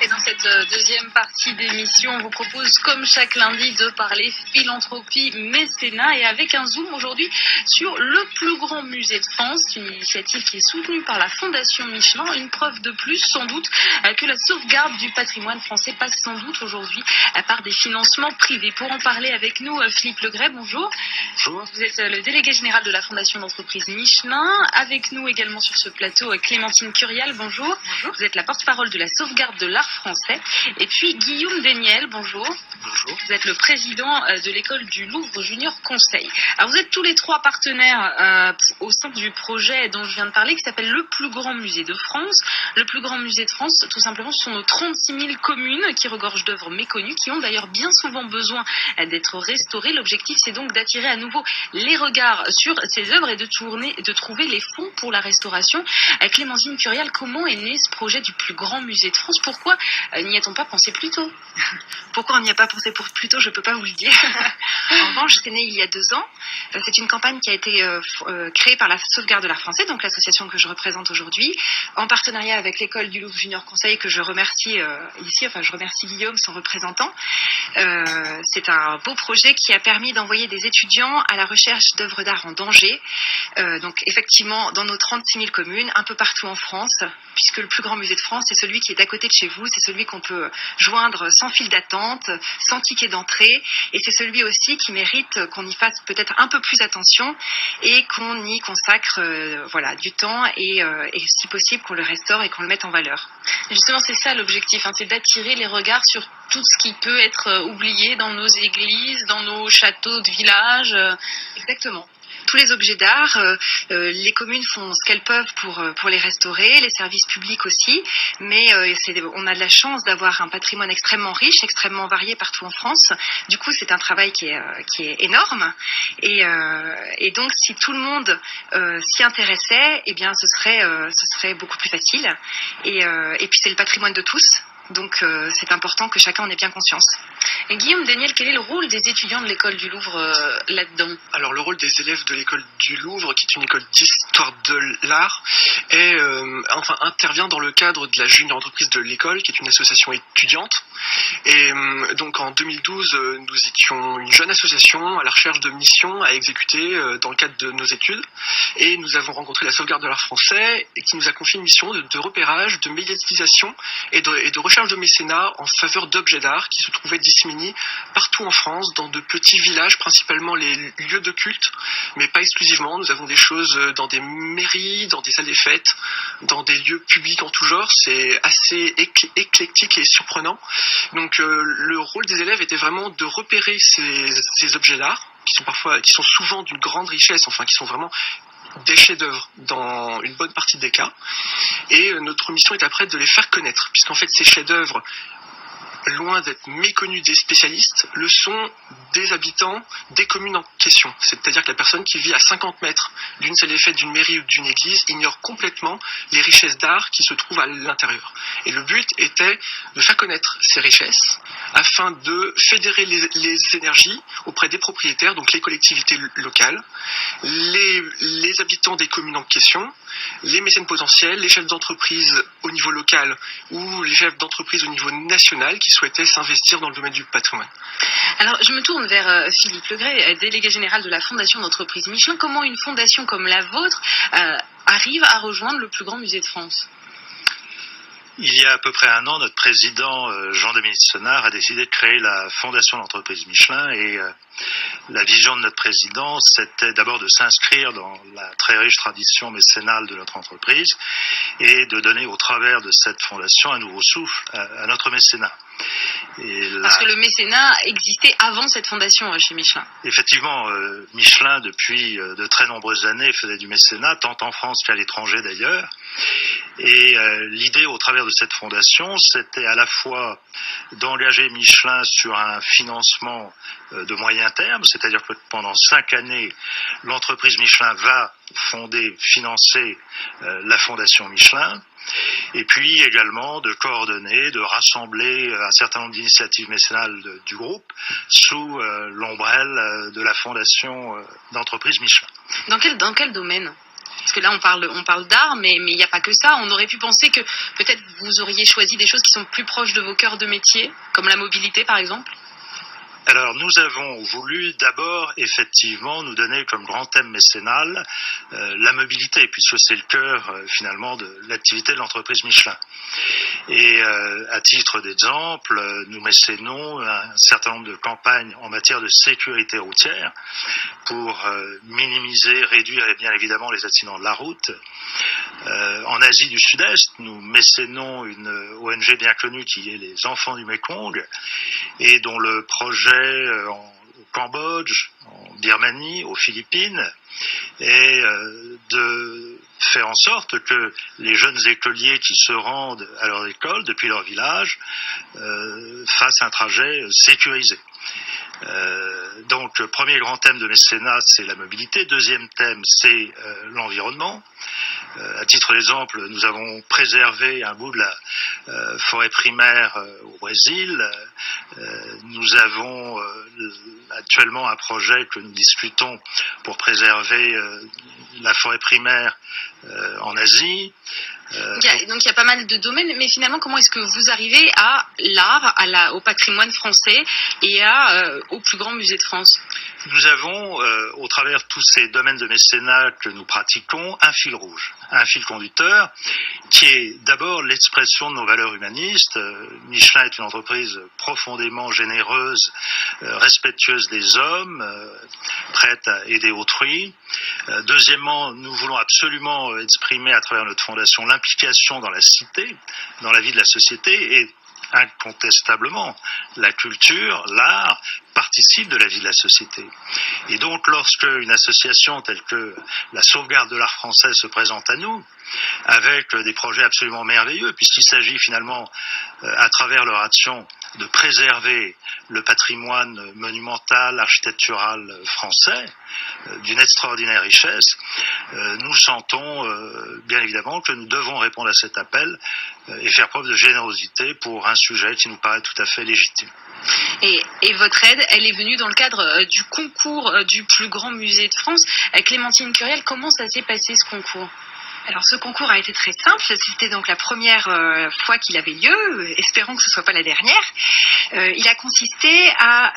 Et dans cette deuxième partie d'émission, on vous propose, comme chaque lundi, de parler philanthropie, mécénat, et avec un zoom aujourd'hui sur le plus grand musée de France, une initiative qui est soutenue par la Fondation Michelin, une preuve de plus, sans doute, que la sauvegarde du patrimoine français passe sans doute aujourd'hui par des financements privés. Pour en parler avec nous, Philippe Legret, bonjour. Bonjour. Vous êtes le délégué général de la Fondation d'entreprise Michelin. Avec nous également sur ce plateau, Clémentine Curial, bonjour. Bonjour. Vous êtes la porte-parole de la sauvegarde de l'art français. Et puis Guillaume Déniel, bonjour. Bonjour. Vous êtes le président de l'école du Louvre Junior Conseil. Alors vous êtes tous les trois partenaires au sein du projet dont je viens de parler, qui s'appelle le plus grand musée de France. Le plus grand musée de France, tout simplement, ce sont nos 36 000 communes qui regorgent d'œuvres méconnues, qui ont d'ailleurs bien souvent besoin d'être restaurées. L'objectif, c'est donc d'attirer à nouveau les regards sur ces œuvres et de trouver les fonds pour la restauration. Clémentine Curial, comment est né ce projet du plus grand musée de France? Pourquoi n'y a-t-on pas pensé plus tôt? Pourquoi on n'y a pas pensé plus tôt, je ne peux pas vous le dire. En revanche, c'est né il y a 2 ans. C'est une campagne qui a été créée par la sauvegarde de l'art français, donc l'association que je représente aujourd'hui, en partenariat avec l'école du Louvre Junior Conseil, que je remercie ici. Enfin, je remercie Guillaume, son représentant. C'est un beau projet qui a permis d'envoyer des étudiants à la recherche d'œuvres d'art en danger. Donc effectivement, dans nos 36 000 communes, un peu partout en France, puisque le plus grand musée de France, c'est celui qui est à côté de chez vous, c'est celui qu'on peut joindre sans file d'attente, sans ticket d'entrée, et c'est celui aussi qui mérite qu'on y fasse peut-être un peu plus attention et qu'on y consacre du temps et si possible qu'on le restaure et qu'on le mette en valeur. Justement, c'est ça l'objectif, c'est d'attirer les regards sur tout ce qui peut être oublié dans nos églises, dans nos châteaux de village. Exactement. Tous les objets d'art, les communes font ce qu'elles peuvent pour les restaurer, les services publics aussi, mais on a de la chance d'avoir un patrimoine extrêmement riche, extrêmement varié partout en France. Du coup, c'est un travail qui est énorme, et donc si tout le monde s'y intéressait, eh bien ce serait beaucoup plus facile. Et puis c'est le patrimoine de tous. Donc c'est important que chacun en ait bien conscience. Et Guillaume Déniel, quel est le rôle des étudiants de l'école du Louvre là-dedans? Alors le rôle des élèves de l'école du Louvre, qui est une école d'histoire de l'art, intervient dans le cadre de la junior entreprise de l'école, qui est une association étudiante. Et donc en 2012, nous étions une jeune association à la recherche de missions à exécuter dans le cadre de nos études. Et nous avons rencontré la sauvegarde de l'art français, qui nous a confié une mission de repérage, de médiatisation et de recherche de mécénat en faveur d'objets d'art qui se trouvaient disséminés partout en France, dans de petits villages, principalement les lieux de culte, mais pas exclusivement. Nous avons des choses dans des mairies, dans des salles des fêtes, dans des lieux publics en tout genre. C'est assez éclectique et surprenant. Donc le rôle des élèves était vraiment de repérer ces objets d'art qui sont souvent d'une grande richesse, qui sont vraiment des chefs-d'œuvre dans une bonne partie des cas. Et notre mission est après de les faire connaître, puisqu'en fait ces chefs-d'œuvre, loin d'être méconnus des spécialistes, le sont des habitants des communes en question. C'est-à-dire que la personne qui vit à 50 mètres d'une salle des fêtes, d'une mairie ou d'une église ignore complètement les richesses d'art qui se trouvent à l'intérieur. Et le but était de faire connaître ces richesses afin de fédérer les énergies auprès des propriétaires, donc les collectivités locales, les habitants des communes en question, les mécènes potentiels, les chefs d'entreprise au niveau local ou les chefs d'entreprise au niveau national qui souhaitaient s'investir dans le domaine du patrimoine. Alors, je me tourne vers Philippe Legret, délégué général de la Fondation d'entreprise Michelin. Comment une fondation comme la vôtre arrive à rejoindre le plus grand musée de France? Il y a à peu près 1 an, notre président Jean-Dominique Senard a décidé de créer la Fondation d'entreprise Michelin, et la vision de notre président, c'était d'abord de s'inscrire dans la très riche tradition mécénale de notre entreprise et de donner au travers de cette fondation un nouveau souffle à notre mécénat. Parce que le mécénat existait avant cette fondation chez Michelin. Effectivement, Michelin, depuis de très nombreuses années, faisait du mécénat, tant en France qu'à l'étranger d'ailleurs. Et l'idée au travers de cette fondation, c'était à la fois d'engager Michelin sur un financement de moyen terme, c'est-à-dire que pendant 5 années, l'entreprise Michelin va financer la fondation Michelin, et puis également de coordonner, de rassembler un certain nombre d'initiatives mécénales du groupe sous l'ombrelle de la fondation d'entreprise Michelin. Dans quel domaine ? Parce que là, on parle d'art, mais il n'y a pas que ça. On aurait pu penser que peut-être vous auriez choisi des choses qui sont plus proches de vos cœurs de métier, comme la mobilité, par exemple. Alors, nous avons voulu d'abord, effectivement, nous donner comme grand thème mécénal la mobilité, puisque c'est le cœur, finalement, de l'activité de l'entreprise Michelin. Et à titre d'exemple, nous mécénons un certain nombre de campagnes en matière de sécurité routière pour minimiser, réduire, et bien évidemment, les accidents de la route. En Asie du Sud-Est, nous mécénons une ONG bien connue qui est les Enfants du Mékong, et dont le projet au Cambodge, en Birmanie, aux Philippines, est de faire en sorte que les jeunes écoliers qui se rendent à leur école depuis leur village fassent un trajet sécurisé. Donc, premier grand thème de mécénat, c'est la mobilité. Deuxième thème, c'est l'environnement. À titre d'exemple, nous avons préservé un bout de la forêt primaire au Brésil. Nous avons actuellement un projet que nous discutons pour préserver la forêt primaire en Asie. Donc il y a pas mal de domaines, mais finalement, comment est-ce que vous arrivez à l'art, au patrimoine français et au plus grand musée de France ? Nous avons, au travers de tous ces domaines de mécénat que nous pratiquons, un fil rouge, un fil conducteur, qui est d'abord l'expression de nos valeurs humanistes. Michelin est une entreprise profondément généreuse, respectueuse des hommes, prête à aider autrui. Deuxièmement, nous voulons absolument exprimer à travers notre fondation l'implication dans la cité, dans la vie de la société, et incontestablement, la culture, l'art, participe de la vie de la société. Et donc, lorsque une association telle que la Sauvegarde de l'art français se présente à nous, avec des projets absolument merveilleux, puisqu'il s'agit finalement, à travers leur action, de préserver le patrimoine monumental, architectural français, d'une extraordinaire richesse, nous sentons bien évidemment que nous devons répondre à cet appel et faire preuve de générosité pour un sujet qui nous paraît tout à fait légitime. Et votre aide, elle est venue dans le cadre du concours du plus grand musée de France. Clémentine Curiel, comment ça s'est passé ce concours ? Alors ce concours a été très simple, c'était donc la première fois qu'il avait lieu, espérons que ce ne soit pas la dernière. Il a consisté à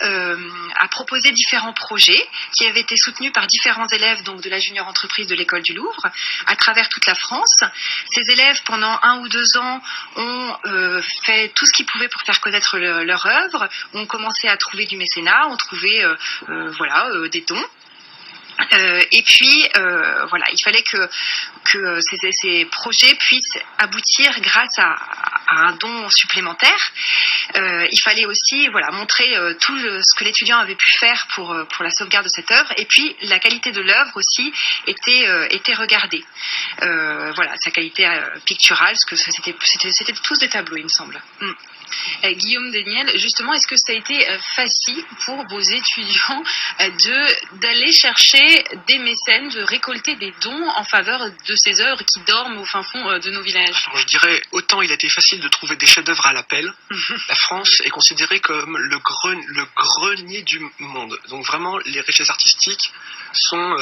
proposer différents projets qui avaient été soutenus par différents élèves donc de la junior entreprise de l'école du Louvre à travers toute la France. Ces élèves pendant 1 ou 2 ans ont fait tout ce qu'ils pouvaient pour faire connaître leur œuvre, ont commencé à trouver du mécénat, ont trouvé des dons. Et puis voilà, il fallait que ces projets puissent aboutir grâce à un don supplémentaire. Il fallait aussi montrer tout ce que l'étudiant avait pu faire pour la sauvegarde de cette œuvre, et puis la qualité de l'œuvre aussi était regardée. Sa qualité picturale, parce que c'était tous des tableaux, il me semble. Guillaume Déniel, justement, est-ce que ça a été facile pour vos étudiants d'aller chercher des mécènes, de récolter des dons en faveur de ces œuvres qui dorment au fin fond de nos villages ? Alors, je dirais, autant il a été facile de trouver des chefs-d'œuvre à l'appel. La France est considérée comme le grenier du monde. Donc vraiment, les richesses artistiques sont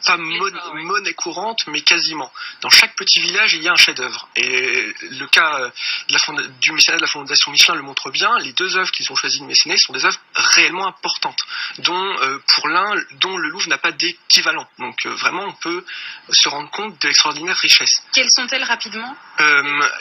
pas monnaie courante, mais quasiment. Dans chaque petit village, il y a un chef-d'œuvre. Et le cas du mécénat de la Fondation Michelin le montre bien. Les 2 œuvres qu'ils ont choisi de mécéner sont des œuvres réellement importantes, dont pour l'un, dont le Louvre n'a pas d'équivalent. Donc vraiment, on peut se rendre compte de l'extraordinaire richesse. Quelles sont-elles rapidement ?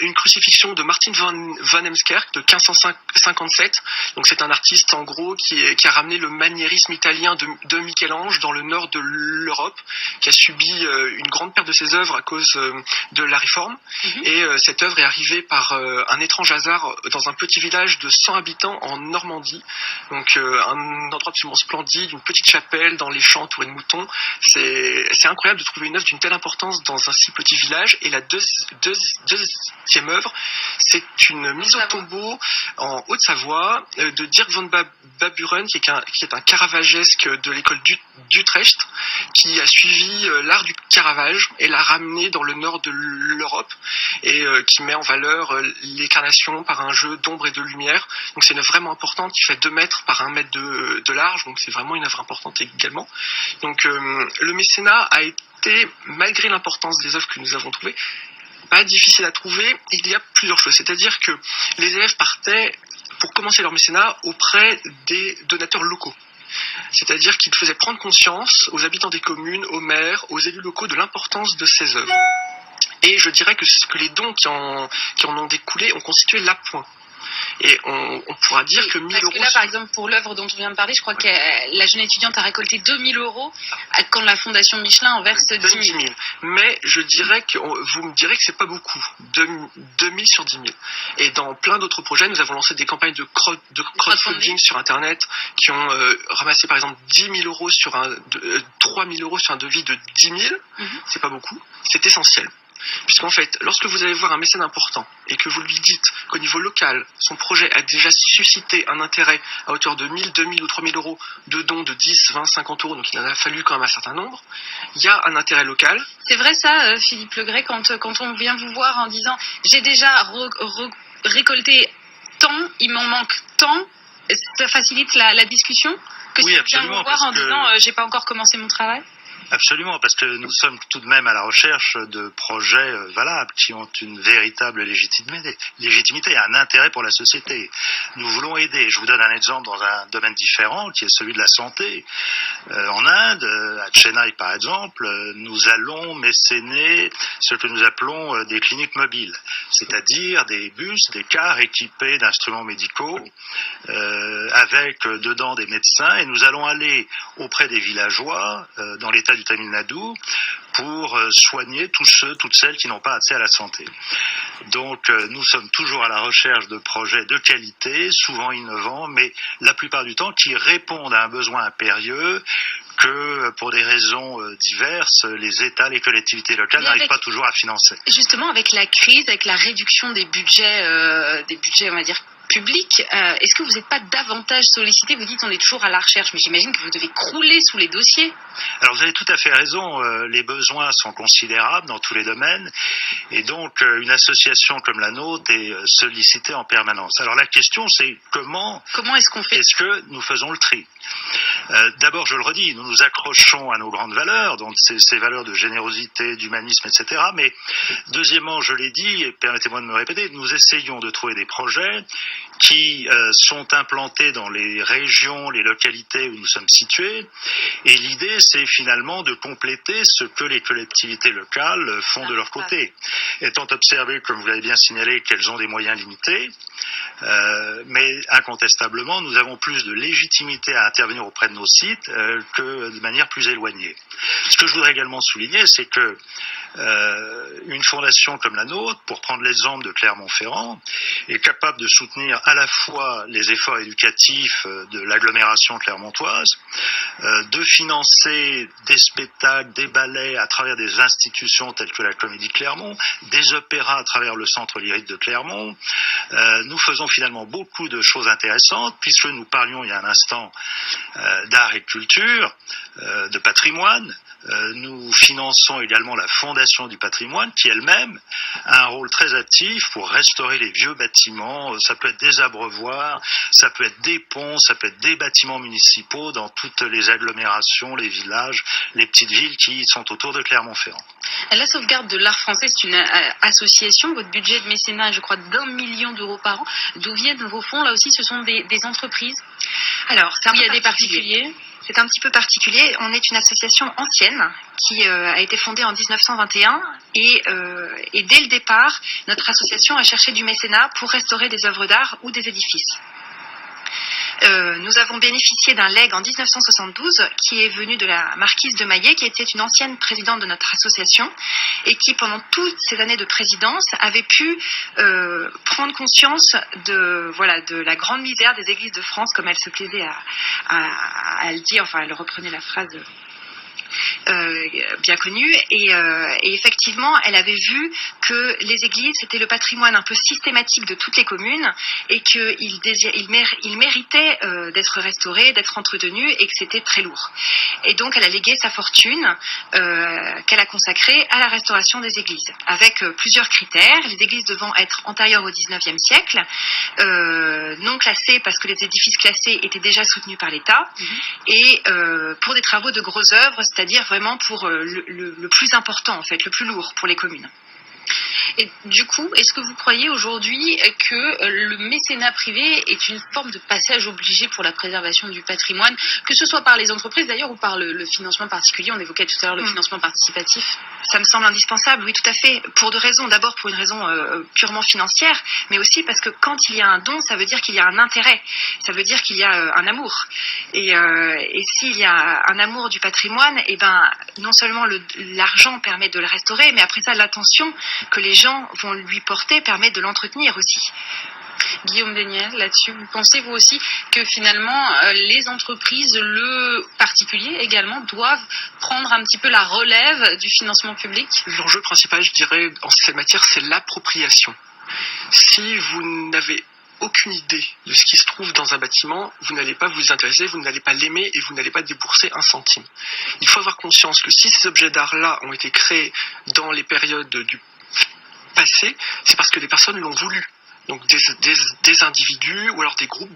Une crucifixion de Martin van Heemskerk de 1557. Donc c'est un artiste en gros qui a ramené le maniérisme italien de Michel-Ange dans le nord de l'Europe, qui a subi une grande perte de ses œuvres à cause de la Réforme. Et cette œuvre est arrivée par un étrange hasard dans un petit village de 100 habitants en Normandie. Donc un endroit absolument splendide, une petite chapelle dans les champs entourés de moutons. C'est incroyable de trouver une œuvre d'une telle importance dans un si petit village. Et la deuxième œuvre, c'est une mise au tombeau en Haute-Savoie de Dirk van Baburen, qui est un caravagesque de l'école d'Utrecht qui a suivi l'art du Caravage et l'a ramené dans le nord de l'Europe et qui met en valeur l'incarnation par un jeu d'ombre et de lumière. Donc c'est une œuvre vraiment importante qui fait 2 mètres par 1 mètre de large, donc c'est vraiment une œuvre importante également. Donc le mécénat a été, malgré l'importance des œuvres que nous avons trouvées, pas difficile à trouver. Il y a plusieurs choses, c'est-à-dire que les élèves partaient pour commencer leur mécénat auprès des donateurs locaux. C'est-à-dire qu'ils faisaient prendre conscience aux habitants des communes, aux maires, aux élus locaux de l'importance de ces œuvres. Et je dirais que les dons qui en ont découlé ont constitué l'appoint. Et on pourra dire que 1000 euros... Parce que là, par exemple, pour l'œuvre dont on vient de parler, je crois que la jeune étudiante a récolté 2000 euros quand la Fondation Michelin en verse 10 000. Mais je dirais que vous me direz que c'est pas beaucoup. 2000 sur 10 000. Et dans plein d'autres projets, nous avons lancé des campagnes de crowdfunding sur Internet qui ont ramassé par exemple 10 000 euros 3 000 euros sur un devis de 10 000. C'est pas beaucoup. C'est essentiel. Puisqu'en fait, lorsque vous allez voir un mécène important et que vous lui dites qu'au niveau local, son projet a déjà suscité un intérêt à hauteur de 1000, 2000 ou 3000 euros de dons de 10, 20, 50 euros, donc il en a fallu quand même un certain nombre, il y a un intérêt local. C'est vrai ça, Philippe Legret, quand on vient vous voir en disant « j'ai déjà récolté tant, il m'en manque tant », ça facilite la discussion que oui, si absolument, on vient vous voir en disant « j'ai pas encore commencé mon travail ». Absolument, parce que nous sommes tout de même à la recherche de projets valables, qui ont une véritable légitimité et un intérêt pour la société. Nous voulons aider. Je vous donne un exemple dans un domaine différent, qui est celui de la santé. En Inde, à Chennai par exemple, nous allons mécéner ce que nous appelons des cliniques mobiles, c'est-à-dire des bus, des cars équipés d'instruments médicaux, avec dedans des médecins, et nous allons aller auprès des villageois, dans l'état du Tamil Nadu, pour soigner tous ceux, toutes celles qui n'ont pas accès à la santé. Donc nous sommes toujours à la recherche de projets de qualité, souvent innovants, mais la plupart du temps qui répondent à un besoin impérieux que, pour des raisons diverses, les États, les collectivités locales n'arrivent pas toujours à financer. Justement, avec la crise, avec la réduction des budgets, on va dire, public, est-ce que vous n'êtes pas davantage sollicité? Vous dites on est toujours à la recherche, mais j'imagine que vous devez crouler sous les dossiers. Alors vous avez tout à fait raison, les besoins sont considérables dans tous les domaines, et donc une association comme la nôtre est sollicitée en permanence. Alors la question c'est comment est-ce qu'on fait? Est-ce que nous faisons le tri? D'abord, je le redis, nous nous accrochons à nos grandes valeurs, donc ces valeurs de générosité, d'humanisme, etc. Mais deuxièmement, je l'ai dit, et permettez-moi de me répéter, nous essayons de trouver des projets qui sont implantés dans les régions, les localités où nous sommes situés. Et l'idée, c'est finalement de compléter ce que les collectivités locales font de leur côté. Étant observé, comme vous l'avez bien signalé, qu'elles ont des moyens limités, mais incontestablement, nous avons plus de légitimité à intervenir auprès de nos sites que de manière plus éloignée. Ce que je voudrais également souligner, c'est que une fondation comme la nôtre, pour prendre l'exemple de Clermont-Ferrand, est capable de soutenir à la fois les efforts éducatifs de l'agglomération clermontoise, de financer des spectacles, des ballets à travers des institutions telles que la Comédie de Clermont, des opéras à travers le Centre lyrique de Clermont. Nous faisons finalement beaucoup de choses intéressantes, puisque nous parlions il y a un instant d'art et de culture, de patrimoine. Nous finançons également la Fondation du patrimoine qui elle-même a un rôle très actif pour restaurer les vieux bâtiments. Ça peut être des abreuvoirs, ça peut être des ponts, ça peut être des bâtiments municipaux dans toutes les agglomérations, les villages, les petites villes qui sont autour de Clermont-Ferrand. La sauvegarde de l'art français, c'est une association. Votre budget de mécénat est, je crois, d'1 million d'euros par an. D'où viennent vos fonds? Là aussi, ce sont des entreprises. Alors, il y a des particuliers. C'est un petit peu particulier. On est une association ancienne qui a été fondée en 1921 et dès le départ, notre association a cherché du mécénat pour restaurer des œuvres d'art ou des édifices. Nous avons bénéficié d'un legs en 1972 qui est venu de la marquise de Maillet, qui était une ancienne présidente de notre association et qui, pendant toutes ces années de présidence, avait pu prendre conscience de la grande misère des églises de France, comme elle se plaisait à le dire. Enfin, elle reprenait la phrase bien connue, et effectivement, elle avait vu que les églises c'était le patrimoine un peu systématique de toutes les communes et qu'ils méritaient d'être restaurés, d'être entretenus et que c'était très lourd. Et donc, elle a légué sa fortune qu'elle a consacrée à la restauration des églises, avec plusieurs critères. Les églises devant être antérieures au XIXe siècle, non classées parce que les édifices classés étaient déjà soutenus par l'État, et pour des travaux de grosses œuvres, c'est-à-dire vraiment pour le plus important, en fait, le plus lourd pour les communes. Et du coup, est-ce que vous croyez aujourd'hui que le mécénat privé est une forme de passage obligé pour la préservation du patrimoine, que ce soit par les entreprises d'ailleurs ou par le financement particulier? On évoquait tout à l'heure le financement participatif. Ça me semble indispensable, oui, tout à fait, pour deux raisons. D'abord pour une raison purement financière, mais aussi parce que quand il y a un don, ça veut dire qu'il y a un intérêt, ça veut dire qu'il y a un amour. Et s'il y a un amour du patrimoine, eh ben, non seulement l'argent permet de le restaurer, mais après ça, l'attention que les gens vont lui porter permet de l'entretenir aussi. Guillaume Déniel, là-dessus, vous pensez vous aussi que finalement les entreprises, le particulier également, doivent prendre un petit peu la relève du financement public? L'enjeu principal, je dirais, en cette matière, c'est l'appropriation. Si vous n'avez aucune idée de ce qui se trouve dans un bâtiment, vous n'allez pas vous y intéresser, vous n'allez pas l'aimer et vous n'allez pas débourser un centime. Il faut avoir conscience que si ces objets d'art-là ont été créés dans les périodes du passé, c'est parce que des personnes l'ont voulu. Donc des individus ou alors des groupes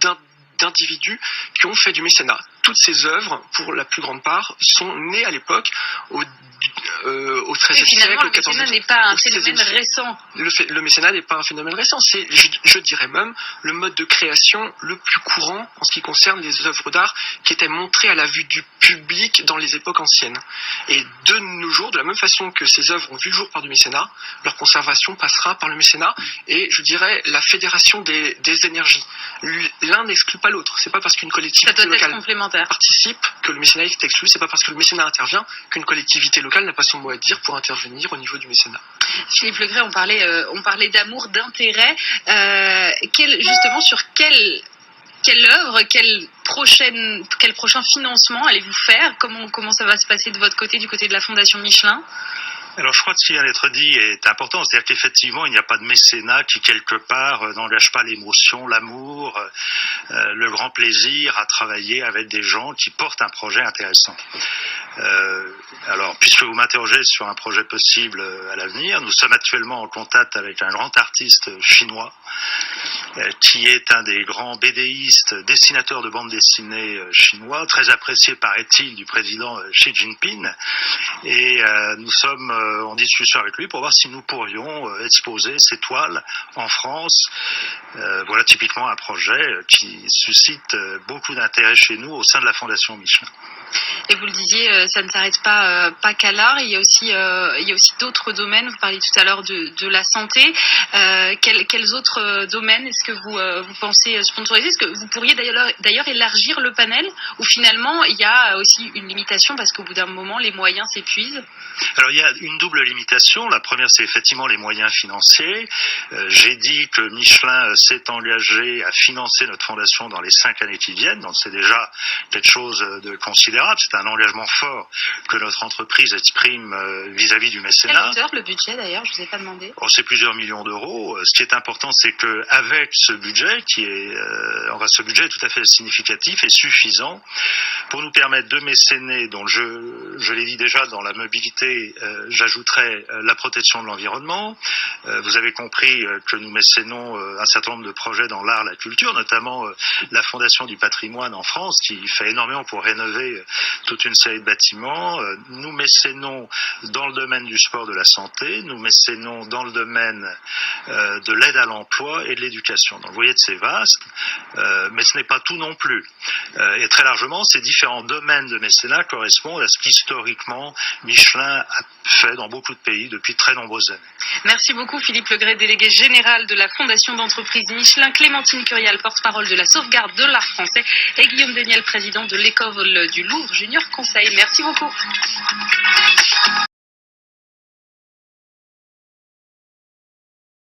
d'individus qui ont fait du mécénat. Toutes ces œuvres, pour la plus grande part, sont nées à l'époque au XIIIe siècle, au XIVe siècle. Le mécénat n'est pas un phénomène récent. Le mécénat n'est pas un phénomène récent. C'est, je dirais même, le mode de création le plus courant en ce qui concerne les œuvres d'art qui étaient montrées à la vue du public dans les époques anciennes. Et de nos jours, de la même façon que ces œuvres ont vu le jour par du mécénat, leur conservation passera par le mécénat et, je dirais, la fédération des énergies. L'un n'exclut pas l'autre. C'est pas parce qu'une collectivité locale participe que le mécénat est exclu. C'est pas parce que le mécénat intervient qu'une collectivité locale n'a pas son mot à dire pour intervenir au niveau du mécénat. Philippe Legray, on parlait d'amour, d'intérêt. Justement, sur quelle œuvre, quel prochain financement allez-vous faire? Comment ça va se passer de votre côté, du côté de la Fondation Michelin? Alors je crois que ce qui vient d'être dit est important, c'est-à-dire qu'effectivement il n'y a pas de mécénat qui quelque part n'engage pas l'émotion, l'amour, le grand plaisir à travailler avec des gens qui portent un projet intéressant. Alors puisque vous m'interrogez sur un projet possible à l'avenir, nous sommes actuellement en contact avec un grand artiste chinois qui est un des grands BDistes, dessinateurs de bande dessinée chinois, très apprécié paraît-il du président Xi Jinping, et nous sommes en discussion avec lui pour voir si nous pourrions exposer ces toiles en France. Voilà typiquement un projet qui suscite beaucoup d'intérêt chez nous au sein de la Fondation Michelin. Et vous le disiez, ça ne s'arrête pas qu'à l'art. Il y a aussi d'autres domaines. Vous parliez tout à l'heure de la santé. Quels autres domaines est-ce que vous pensez sponsoriser? Est-ce que vous pourriez d'ailleurs élargir le panel, ou finalement il y a aussi une limitation parce qu'au bout d'un moment les moyens s'épuisent? Alors il y a une double limitation. La première, c'est effectivement les moyens financiers. J'ai dit que Michelin s'est engagé à financer notre fondation dans les 5 années qui viennent, donc c'est déjà quelque chose de considérable. C'est un engagement fort que notre entreprise exprime vis-à-vis du mécénat. Quelle hauteur le budget d'ailleurs? Je ne vous ai pas demandé. C'est plusieurs millions d'euros. Ce qui est important, c'est que avec ce budget, ce budget est tout à fait significatif et suffisant pour nous permettre de mécéner, dont je l'ai dit déjà, dans la mobilité, j'ajouterai la protection de l'environnement. Vous avez compris que nous mécénons un certain nombre de projets dans l'art, la culture, notamment la Fondation du patrimoine en France, qui fait énormément pour rénover toute une série de bâtiments. Nous mécénons dans le domaine du sport, de la santé, nous mécénons dans le domaine de l'aide à l'emploi et de l'éducation. Donc vous voyez, c'est vaste, mais ce n'est pas tout non plus. Et très largement, ces différents domaines de mécénat correspondent à ce qu'historiquement Michelin a fait dans beaucoup de pays depuis très nombreuses années. Merci beaucoup Philippe Legray, délégué général de la Fondation d'entreprise Michelin, Clémentine Curial, porte-parole de la sauvegarde de l'art français, et Guillaume Déniel, président de l'école du Louvre Junior Conseil. Merci beaucoup.